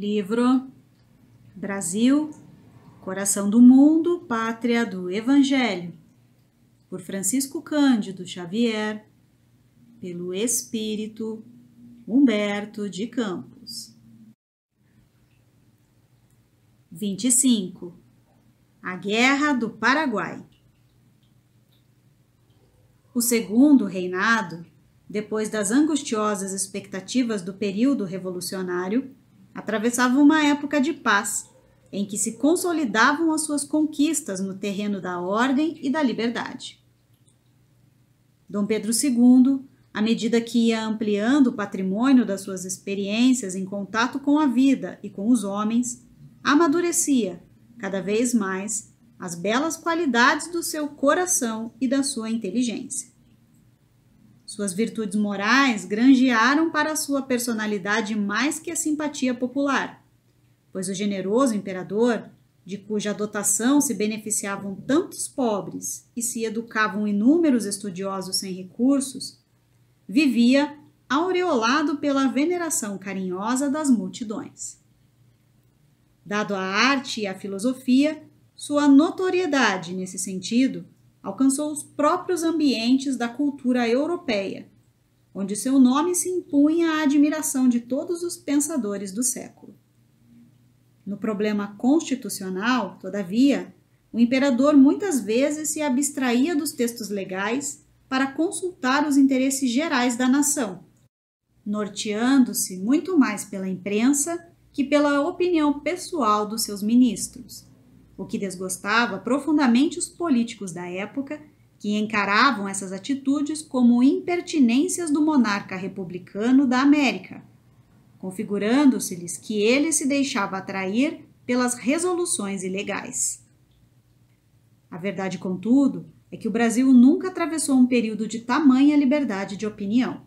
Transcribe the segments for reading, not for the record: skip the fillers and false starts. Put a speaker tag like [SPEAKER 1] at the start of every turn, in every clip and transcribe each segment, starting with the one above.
[SPEAKER 1] Livro Brasil, Coração do Mundo, Pátria do Evangelho, por Francisco Cândido Xavier, pelo Espírito Humberto de Campos. 25. A Guerra do Paraguai. O segundo reinado, depois das angustiosas expectativas do período revolucionário, atravessava uma época de paz, em que se consolidavam as suas conquistas no terreno da ordem e da liberdade. Dom Pedro II, à medida que ia ampliando o patrimônio das suas experiências em contato com a vida e com os homens, amadurecia, cada vez mais, as belas qualidades do seu coração e da sua inteligência. Suas virtudes morais granjearam para sua personalidade mais que a simpatia popular, pois o generoso imperador, de cuja dotação se beneficiavam tantos pobres e se educavam inúmeros estudiosos sem recursos, vivia aureolado pela veneração carinhosa das multidões. Dado à arte e à filosofia, sua notoriedade nesse sentido alcançou os próprios ambientes da cultura europeia, onde seu nome se impunha à admiração de todos os pensadores do século. No problema constitucional, todavia, o imperador muitas vezes se abstraía dos textos legais para consultar os interesses gerais da nação, norteando-se muito mais pela imprensa que pela opinião pessoal dos seus ministros, o que desgostava profundamente os políticos da época, que encaravam essas atitudes como impertinências do monarca republicano da América, configurando-se-lhes que ele se deixava atrair pelas resoluções ilegais. A verdade, contudo, é que o Brasil nunca atravessou um período de tamanha liberdade de opinião.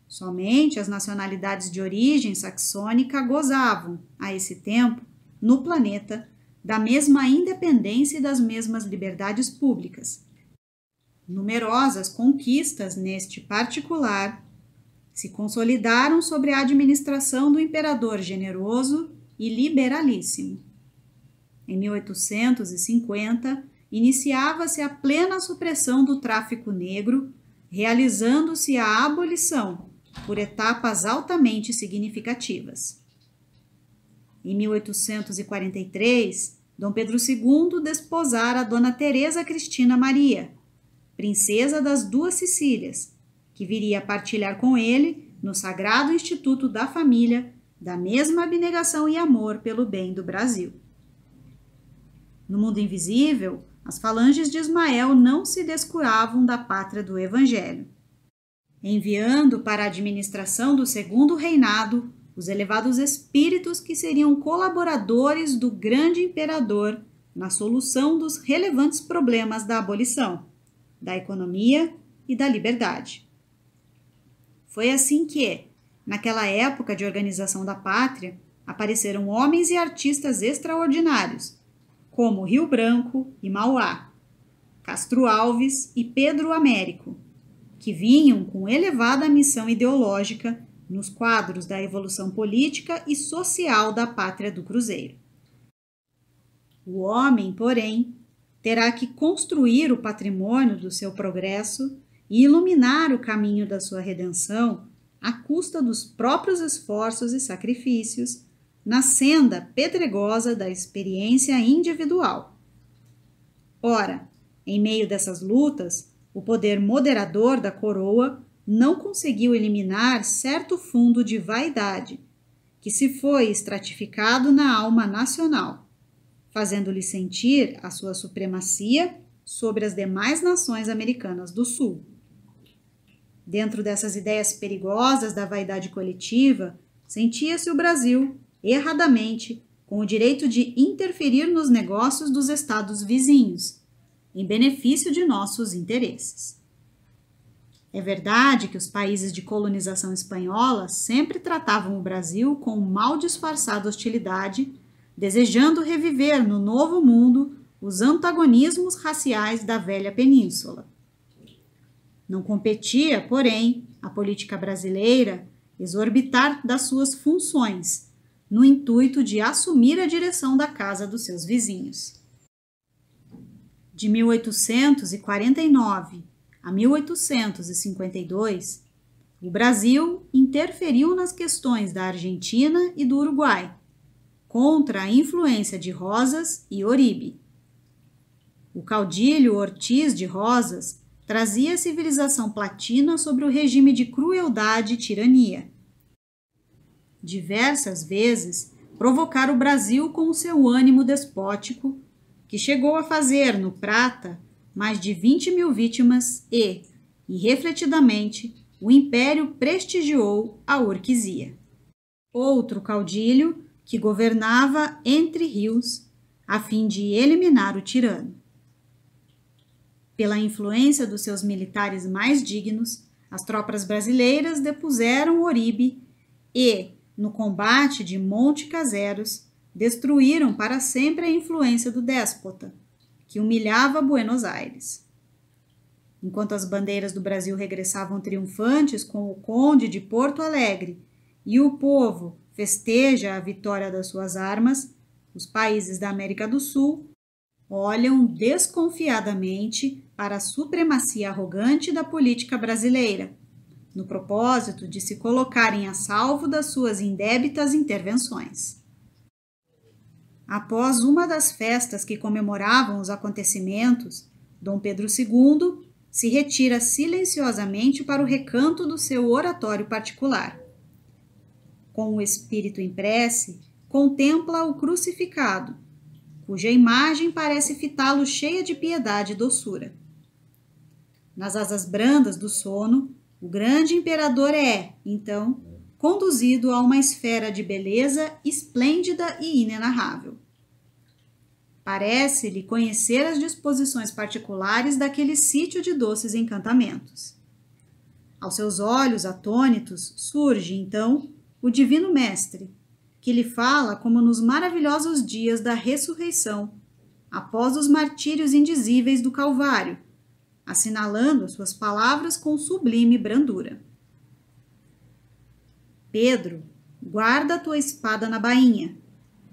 [SPEAKER 1] Somente as nacionalidades de origem saxônica gozavam, a esse tempo, no planeta, da mesma independência e das mesmas liberdades públicas. Numerosas conquistas neste particular se consolidaram sobre a administração do imperador generoso e liberalíssimo. Em 1850, iniciava-se a plena supressão do tráfico negro, realizando-se a abolição, por etapas altamente significativas. Em 1843, Dom Pedro II desposara a Dona Teresa Cristina Maria, princesa das Duas Sicílias, que viria a partilhar com ele, no Sagrado Instituto da Família, da mesma abnegação e amor pelo bem do Brasil. No mundo invisível, as falanges de Ismael não se descuravam da pátria do Evangelho, enviando para a administração do segundo reinado os elevados espíritos que seriam colaboradores do grande imperador na solução dos relevantes problemas da abolição, da economia e da liberdade. Foi assim que, naquela época de organização da pátria, apareceram homens e artistas extraordinários, como Rio Branco e Mauá, Castro Alves e Pedro Américo, que vinham com elevada missão ideológica nos quadros da evolução política e social da pátria do Cruzeiro. O homem, porém, terá que construir o patrimônio do seu progresso e iluminar o caminho da sua redenção à custa dos próprios esforços e sacrifícios, na senda pedregosa da experiência individual. Ora, em meio dessas lutas, o poder moderador da coroa não conseguiu eliminar certo fundo de vaidade, que se foi estratificado na alma nacional, fazendo-lhe sentir a sua supremacia sobre as demais nações americanas do Sul. Dentro dessas ideias perigosas da vaidade coletiva, sentia-se o Brasil, erradamente, com o direito de interferir nos negócios dos estados vizinhos, em benefício de nossos interesses. É verdade que os países de colonização espanhola sempre tratavam o Brasil com mal disfarçada hostilidade, desejando reviver no Novo Mundo os antagonismos raciais da velha península. Não competia, porém, à política brasileira exorbitar das suas funções, no intuito de assumir a direção da casa dos seus vizinhos. De 1849 a 1852, o Brasil interferiu nas questões da Argentina e do Uruguai, contra a influência de Rosas e Oribe. O caudilho Ortiz de Rosas trazia a civilização platina sobre o regime de crueldade e tirania. Diversas vezes provocara o Brasil com o seu ânimo despótico, que chegou a fazer, no Prata, mais de 20 mil vítimas e, irrefletidamente, o Império prestigiou a Urquiza. Outro caudilho que governava entre rios, a fim de eliminar o tirano. Pela influência dos seus militares mais dignos, as tropas brasileiras depuseram Oribe e, no combate de Monte Caseros, destruíram para sempre a influência do déspota, que humilhava Buenos Aires. Enquanto as bandeiras do Brasil regressavam triunfantes com o conde de Porto Alegre e o povo festeja a vitória das suas armas, os países da América do Sul olham desconfiadamente para a supremacia arrogante da política brasileira, no propósito de se colocarem a salvo das suas indébitas intervenções. Após uma das festas que comemoravam os acontecimentos, Dom Pedro II se retira silenciosamente para o recanto do seu oratório particular. Com o espírito em prece, contempla o crucificado, cuja imagem parece fitá-lo cheia de piedade e doçura. Nas asas brandas do sono, o grande imperador é, então, conduzido a uma esfera de beleza esplêndida e inenarrável. Parece-lhe conhecer as disposições particulares daquele sítio de doces encantamentos. Aos seus olhos atônitos surge, então, o Divino Mestre, que lhe fala como nos maravilhosos dias da ressurreição, após os martírios indizíveis do Calvário, assinalando suas palavras com sublime brandura. Pedro, guarda a tua espada na bainha,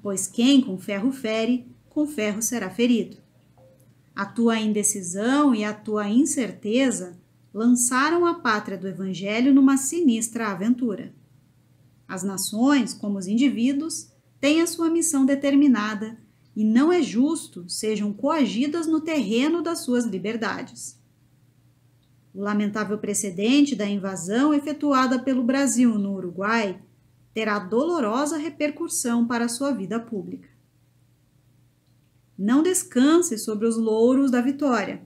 [SPEAKER 1] pois quem com ferro fere, com ferro será ferido. A tua indecisão e a tua incerteza lançaram a pátria do Evangelho numa sinistra aventura. As nações, como os indivíduos, têm a sua missão determinada e não é justo sejam coagidas no terreno das suas liberdades. O lamentável precedente da invasão efetuada pelo Brasil no Uruguai terá dolorosa repercussão para a sua vida pública. Não descanse sobre os louros da vitória,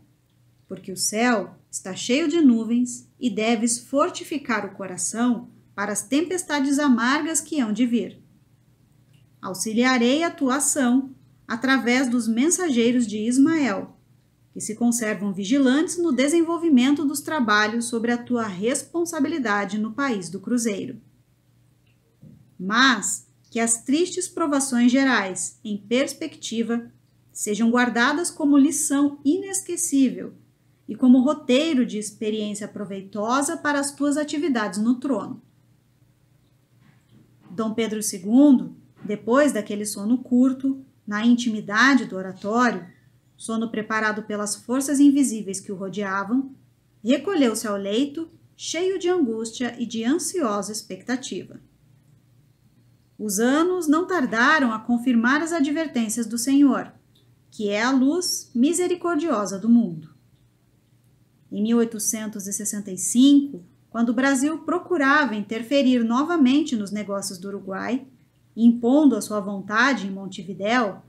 [SPEAKER 1] porque o céu está cheio de nuvens e deves fortificar o coração para as tempestades amargas que hão de vir. Auxiliarei a tua ação através dos mensageiros de Ismael, que se conservam vigilantes no desenvolvimento dos trabalhos sobre a tua responsabilidade no país do Cruzeiro. Mas que as tristes provações gerais, em perspectiva, sejam guardadas como lição inesquecível e como roteiro de experiência proveitosa para as tuas atividades no trono. Dom Pedro II, depois daquele sono curto, na intimidade do oratório, sono preparado pelas forças invisíveis que o rodeavam, recolheu-se ao leito, cheio de angústia e de ansiosa expectativa. Os anos não tardaram a confirmar as advertências do Senhor, que é a luz misericordiosa do mundo. Em 1865, quando o Brasil procurava interferir novamente nos negócios do Uruguai, impondo a sua vontade em Montevidéu,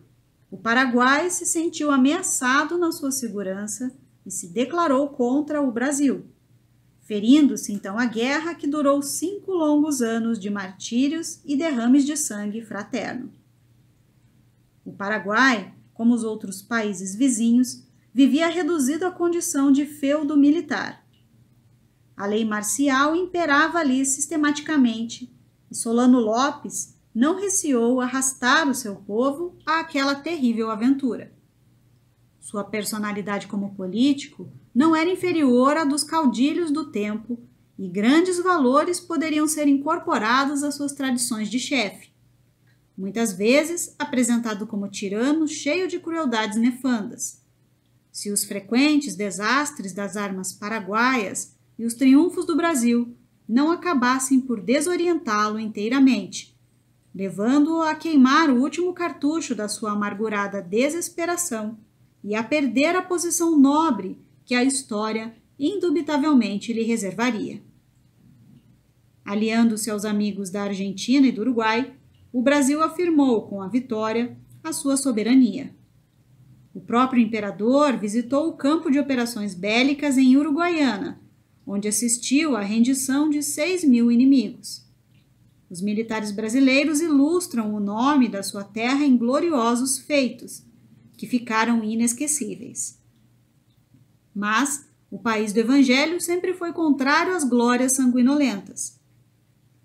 [SPEAKER 1] o Paraguai se sentiu ameaçado na sua segurança e se declarou contra o Brasil, ferindo-se então a guerra que durou 5 longos anos de martírios e derrames de sangue fraterno. O Paraguai, como os outros países vizinhos, vivia reduzido à condição de feudo militar. A lei marcial imperava ali sistematicamente, e Solano Lopes não receou arrastar o seu povo àquela terrível aventura. Sua personalidade como político não era inferior à dos caudilhos do tempo, e grandes valores poderiam ser incorporados às suas tradições de chefe. muitas vezes apresentado como tirano cheio de crueldades nefandas. Se os frequentes desastres das armas paraguaias e os triunfos do Brasil não acabassem por desorientá-lo inteiramente, levando-o a queimar o último cartucho da sua amargurada desesperação e a perder a posição nobre que a história indubitavelmente lhe reservaria. Aliando-se aos amigos da Argentina e do Uruguai, o Brasil afirmou com a vitória a sua soberania. O próprio imperador visitou o campo de operações bélicas em Uruguaiana, onde assistiu à rendição de 6.000 inimigos. Os militares brasileiros ilustram o nome da sua terra em gloriosos feitos, que ficaram inesquecíveis. Mas o país do Evangelho sempre foi contrário às glórias sanguinolentas.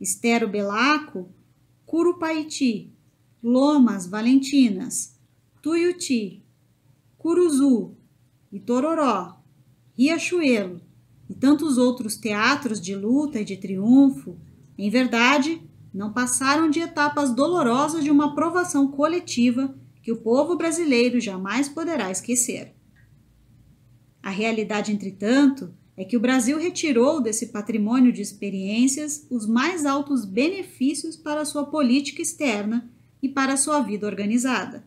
[SPEAKER 1] Estero Belaco, Curupaiti, Lomas Valentinas, Tuiuti, Curuzu, Itororó, Riachuelo e tantos outros teatros de luta e de triunfo, em verdade, não passaram de etapas dolorosas de uma provação coletiva que o povo brasileiro jamais poderá esquecer. A realidade, entretanto, é que o Brasil retirou desse patrimônio de experiências os mais altos benefícios para a sua política externa e para a sua vida organizada,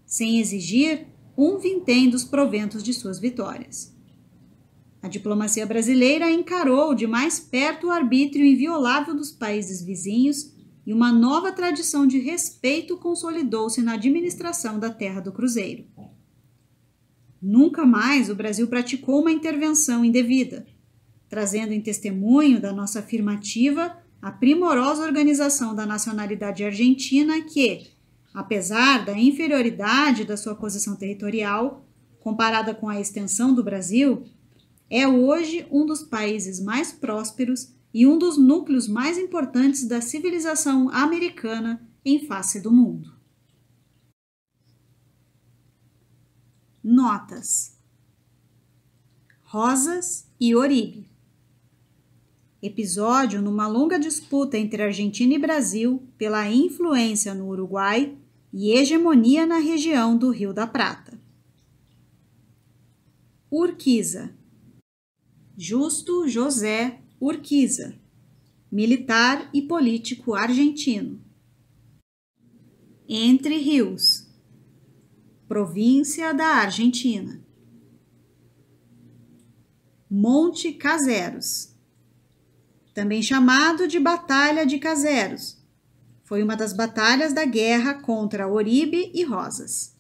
[SPEAKER 1] sem exigir um vintém dos proventos de suas vitórias. A diplomacia brasileira encarou de mais perto o arbítrio inviolável dos países vizinhos e uma nova tradição de respeito consolidou-se na administração da Terra do Cruzeiro. Nunca mais o Brasil praticou uma intervenção indevida, trazendo em testemunho da nossa afirmativa a primorosa organização da nacionalidade argentina que, apesar da inferioridade da sua posição territorial, comparada com a extensão do Brasil, é hoje um dos países mais prósperos e um dos núcleos mais importantes da civilização americana em face do mundo. Notas: Rosas e Oribe. Episódio numa longa disputa entre Argentina e Brasil pela influência no Uruguai e hegemonia na região do Rio da Prata. Urquiza. Justo José Urquiza, militar e político argentino. Entre Rios, província da Argentina. Monte Caseros, também chamado de Batalha de Caseros, foi uma das batalhas da guerra contra Oribe e Rosas.